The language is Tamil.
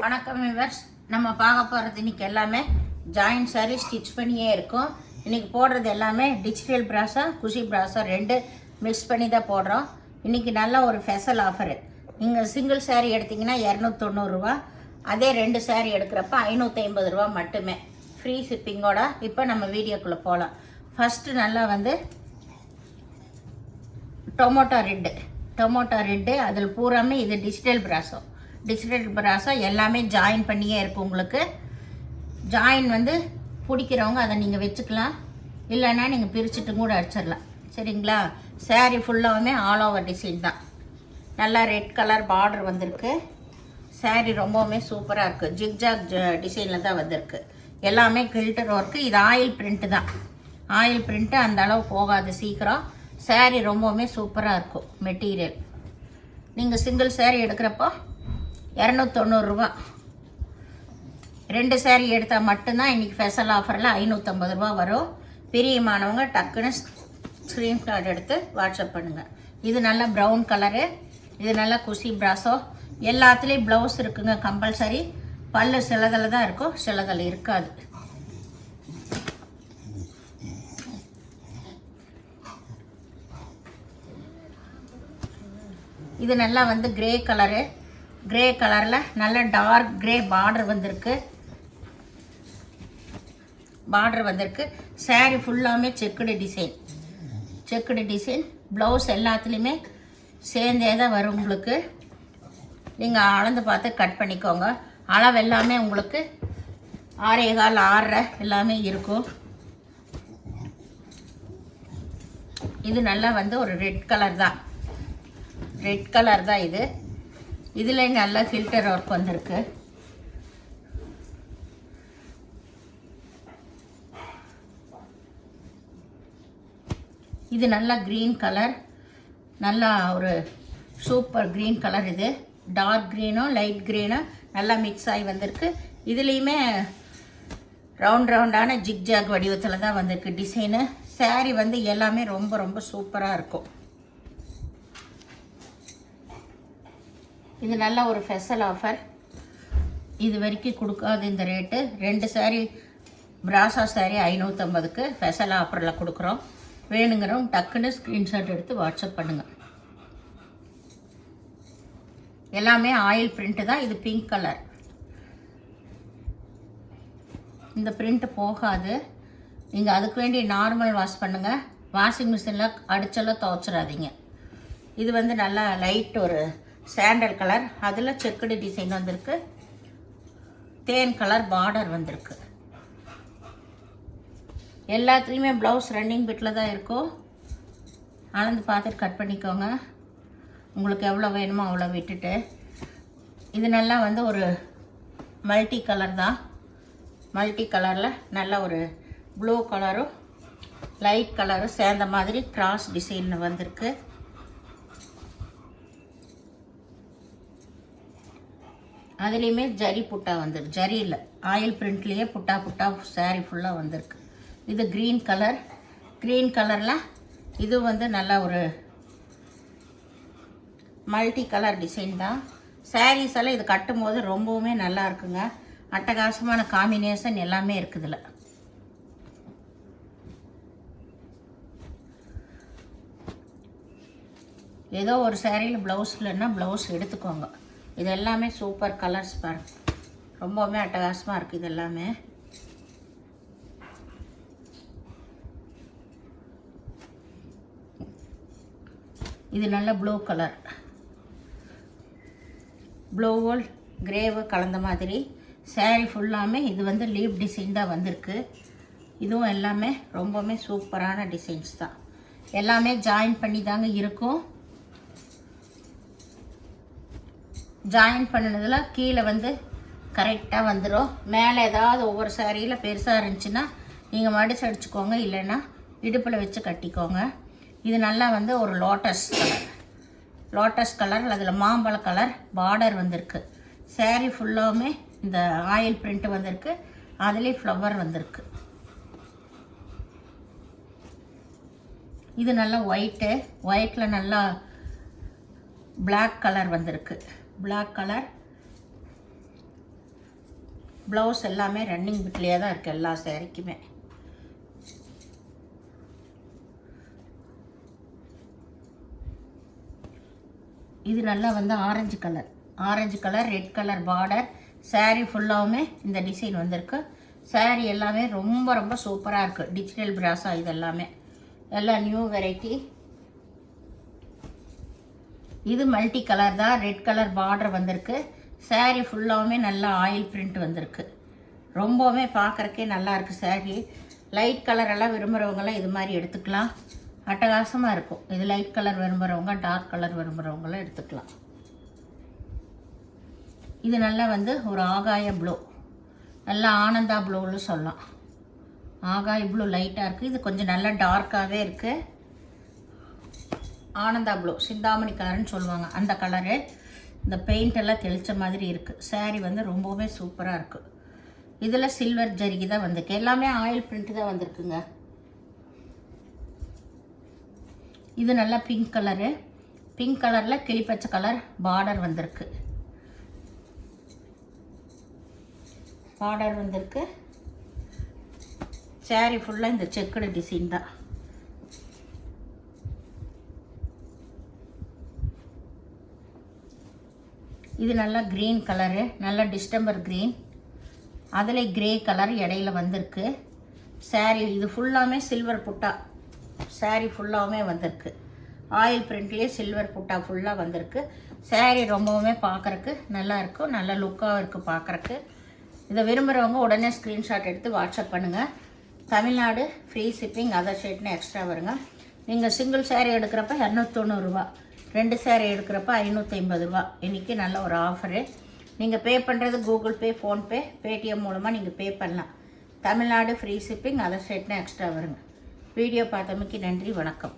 வணக்கம் விவர்ஸ். நம்ம பார்க்க போகிறது இன்றைக்கி எல்லாமே ஜாயின் சாரீ ஸ்டிச் பண்ணியே இருக்கும். இன்றைக்கி போடுறது எல்லாமே டிஜிட்டல் பிராஸா குஷி பிராஸா ரெண்டு மிக்ஸ் பண்ணி தான் போடுறோம். இன்றைக்கி நல்ல ஒரு ஸ்பெஷல் ஆஃபரு. நீங்கள் சிங்கிள் சாரீ எடுத்திங்கன்னா 290 ரூபா, அதே ரெண்டு சாரீ எடுக்கிறப்ப 550 ரூபா மட்டுமே, ஃப்ரீ ஷிப்பிங்கோட. இப்போ நம்ம வீடியோக்குள்ளே போகலாம். ஃபஸ்ட்டு நல்லா வந்து டொமோட்டோ ரெட்டு அதில் பூராமே இது டிஜிட்டல் பிராஸோ எல்லாமே ஜாயின் பண்ணியே இருக்கும். உங்களுக்கு ஜாயின் வந்து பிடிக்கிறவங்க அதை நீங்கள் வச்சுக்கலாம், இல்லைன்னா நீங்கள் பிரிச்சுட்டு கூட அடிச்சிடலாம். சரிங்களா? சாரீ ஃபுல்லாகவுமே ஆல் ஓவர் டிசைன் தான். நல்லா ரெட் கலர் பார்டர் வந்திருக்கு. சாரீ ரொம்பவுமே சூப்பராக இருக்குது. ஜிக்ஜாக் டிசைனில் தான் வந்திருக்கு. எல்லாமே கில்டர் ஒர்க்கு. இது ஆயில் பிரிண்ட்டு தான். ஆயில் பிரிண்ட்டு அந்த அளவு போகாது சீக்கிரம். சாரீ ரொம்பவுமே சூப்பராக இருக்கும். மெட்டீரியல் நீங்கள் சிங்கிள் சாரீ எடுக்கிறப்போ 290 ரூபா, ரெண்டு சாரீ எடுத்தால் மட்டும்தான் இன்றைக்கி ஸ்பெஷல் ஆஃபரில் 550 ரூபா வரும். பிரியமானவங்க டக்குன்னு ஸ்க்ரீன்ஷாட் எடுத்து வாட்ஸ்அப் பண்ணுங்கள். இது நல்ல ப்ரௌன் கலரு. இது நல்லா குஷி பிராஸோ. எல்லாத்துலேயும் ப்ளவுஸ் இருக்குங்க கம்பல்சரி. பல்லு சிலதில் தான் இருக்கும், சிலதில் இருக்காது. இது நல்லா வந்து கிரே கலரில் நல்ல டார்க் கிரே பார்டர் வந்திருக்கு. சாரீ ஃபுல்லாமே செக்குடு டிசைன். ப்ளவுஸ் எல்லாத்துலேயுமே சேர்ந்தே தான் வரும். உங்களுக்கு நீங்கள் அளந்து பார்த்து கட் பண்ணிக்கோங்க. அளவு எல்லாமே உங்களுக்கு 6.25 6.5 எல்லாமே இருக்கும். இது நல்லா வந்து ஒரு ரெட் கலர் தான். இது. இதில் நல்ல ஃபில்டர் ஒர்க் வந்திருக்கு. இது நல்லா க்ரீன் கலர், நல்லா ஒரு சூப்பர் க்ரீன் கலர். இது டார்க் க்ரீனும் லைட் க்ரீனும் நல்லா மிக்ஸ் ஆகி வந்திருக்கு. இதுலேயுமே ரவுண்டான ஜிக்ஜாக் வடிவத்தில் தான் வந்திருக்கு டிசைனு. சாரீ வந்து எல்லாமே ரொம்ப ரொம்ப சூப்பராக இருக்கும். இது நல்ல ஒரு ஸ்பெஷல் ஆஃபர். இது வரைக்கும் கொடுக்காது இந்த ரேட்டு. ரெண்டு சாரீ பிராசா சாரீ 550க்கு ஸ்பெஷல் ஆஃபரில் கொடுக்குறோம். வேணுங்கிறவங்க டக்குன்னு ஸ்க்ரீன்ஷாட் எடுத்து வாட்ஸ்அப் பண்ணுங்கள். எல்லாமே ஆயில் பிரிண்ட்டு தான். இது பிங்க் கலர். இந்த பிரிண்ட்டு போகாது. நீங்கள் அதுக்கு வேண்டி நார்மல் வாஷ் பண்ணுங்கள். வாஷிங் மிஷினில் அடிச்செல்லாம் துவைச்சிடாதீங்க. இது வந்து நல்லா லைட் ஒரு சாண்டல் கலர். அதில் செக்குடு டிசைன் வந்திருக்கு. தேன் கலர் பார்டர் வந்திருக்கு. எல்லாத்துலேயுமே ப்ளவுஸ் ரன்னிங் பிட்டில் தான் இருக்கும். அளந்து பார்த்துட்டு கட் பண்ணிக்கோங்க. உங்களுக்கு எவ்வளோ வேணுமோ அவ்வளோ விட்டுட்டு. இது நல்லா வந்து ஒரு மல்டி கலர் தான். மல்டி கலரில் நல்ல ஒரு ப்ளூ கலரும் லைட் கலரும் சேர்ந்த மாதிரி கிராஸ் டிசைன் வந்திருக்கு. அதுலேயுமே ஜரி புட்டா வந்துருக்கு. ஜரி இல்லை, ஆயில் பிரிண்ட்லேயே புட்டா சாரீ ஃபுல்லாக வந்திருக்கு. இது க்ரீன் கலரில் இது வந்து நல்லா ஒரு மல்டி கலர் டிசைன் தான். சாரீஸ் எல்லாம் இது கட்டும் போது ரொம்பவுமே நல்லா இருக்குங்க. அட்டகாசமான காம்பினேஷன் எல்லாமே இருக்குதுல. ஏதோ ஒரு சாரியில் ப்ளவுஸ் இல்லைன்னா ப்ளவுஸ் எடுத்துக்கோங்க. இது எல்லாமே சூப்பர் கலர்ஸ் பாருங்க. ரொம்பவுமே அட்டகாசமாக இருக்குது இது எல்லாமே. இது நல்ல ப்ளூ கலர், ப்ளூவும் கிரேவு கலந்த மாதிரி சாரீ ஃபுல்லாமே. இது வந்து லீப் டிசைன் தான் வந்திருக்கு. இதுவும் எல்லாமே ரொம்பவுமே சூப்பரான டிசைன்ஸ் தான். எல்லாமே ஜாயின் பண்ணி தாங்க இருக்கும். ஜாயின் பண்ணினதில் கீழே வந்து கரெக்டாக வந்துடும். மேலே ஏதாவது ஒவ்வொரு சாரியில் பெருசாக இருந்துச்சுன்னா நீங்கள் மடிச்சு அடிச்சுக்கோங்க, இல்லைன்னா இடுப்பில் வச்சு கட்டிக்கோங்க. இது நல்லா வந்து ஒரு லோட்டஸ் கலர் அதில் மாம்பழ கலர் பார்டர் வந்திருக்கு. சாரீ ஃபுல்லாகவுமே இந்த ஆயில் பிரிண்ட்டு வந்திருக்கு. அதுலேயே ஃப்ளவர் வந்திருக்கு. இது நல்லா ஒயிட்டில் நல்லா பிளாக் கலர் வந்திருக்கு. பிளாக் கலர் ப்ளவுஸ் எல்லாமே ரன்னிங் பிட்லேயே தான் இருக்குது எல்லா சேரீக்குமே. இது நல்லா வந்து orange colour red colour border. saree ஃபுல்லாகவுமே இந்த டிசைன் வந்திருக்கு. saree எல்லாமே ரொம்ப ரொம்ப சூப்பராக இருக்குது. டிஜிட்டல் பிராஸா இது எல்லாமே எல்லாம் நியூ வெரைட்டி. இது மல்டி கலர் தான். ரெட் கலர் பார்டர் வந்திருக்கு. saree ஃபுல்லாகவுமே நல்லா ஆயில் பிரிண்ட் வந்திருக்கு. ரொம்பவுமே பார்க்குறக்கே நல்லா இருக்குது saree. லைட் கலரெல்லாம் விரும்புகிறவங்களாம் இது மாதிரி எடுத்துக்கலாம். அட்டகாசமாக இருக்கும். இது லைட் கலர் விரும்புகிறவங்க டார்க் கலர் விரும்புகிறவங்களாம் எடுத்துக்கலாம். இது நல்லா வந்து ஒரு ஆகாய ப்ளூ, நல்லா ஆனந்தா ப்ளூன்னு சொல்லலாம். ஆகாய ப்ளூ லைட்டாக இருக்குது. இது கொஞ்சம் நல்லா டார்க்காகவே இருக்குது. ஆனந்தா ப்ளூ சிந்தாமணி கலர்னு சொல்லுவாங்க அந்த கலரு. இந்த பெயிண்ட் எல்லாம் தெளித்த மாதிரி இருக்குது. saree வந்து ரொம்பவே சூப்பராக இருக்குது. இதில் சில்வர் ஜரிகை தான் வந்திருக்கு. எல்லாமே ஆயில் பிரிண்ட் தான் வந்திருக்குங்க. இது நல்லா பிங்க் கலரில் கிளிப்பச்சை கலர் பார்டர் வந்திருக்கு. saree ஃபுல்லாக இந்த செக்குடு டிசைன் தான். இது நல்லா க்ரீன் கலரு, நல்லா டிஸ்டம்பர் க்ரீன், அதில் கிரே கலர் இடையில வந்திருக்கு. saree இது ஃபுல்லாமே சில்வர் புட்டா. saree ஃபுல்லாகவுமே வந்திருக்கு. ஆயில் பிரிண்ட்லேயே சில்வர் புட்டா ஃபுல்லாக வந்திருக்கு. saree ரொம்பவுமே பார்க்குறக்கு நல்லா இருக்கும். நல்ல லுக்காகவும் இருக்குது பார்க்குறக்கு. இதை விரும்புகிறவங்க உடனே ஸ்க்ரீன்ஷாட் எடுத்து வாட்ஸ்அப் பண்ணுங்கள். தமிழ்நாடு ஃப்ரீ ஷிப்பிங், அதர் ஸ்டேட்னு எக்ஸ்ட்ரா வருங்க. நீங்கள் சிங்கிள் saree எடுக்கிறப்ப 290 ரூபா, 2 saree எடுக்கிறப்ப 550 ரூபா. இன்றைக்கி நல்ல ஒரு ஆஃபரு. நீங்கள் பே பண்ணுறது கூகுள் பே, ஃபோன்பே, பேடிஎம் மூலமாக நீங்கள் பே பண்ணலாம். தமிழ்நாடு ஃப்ரீ ஷிப்பிங், அதர் ஸ்டேட்னு எக்ஸ்ட்ரா வருங்க. வீடியோ பார்த்தமைக்கு நன்றி, வணக்கம்.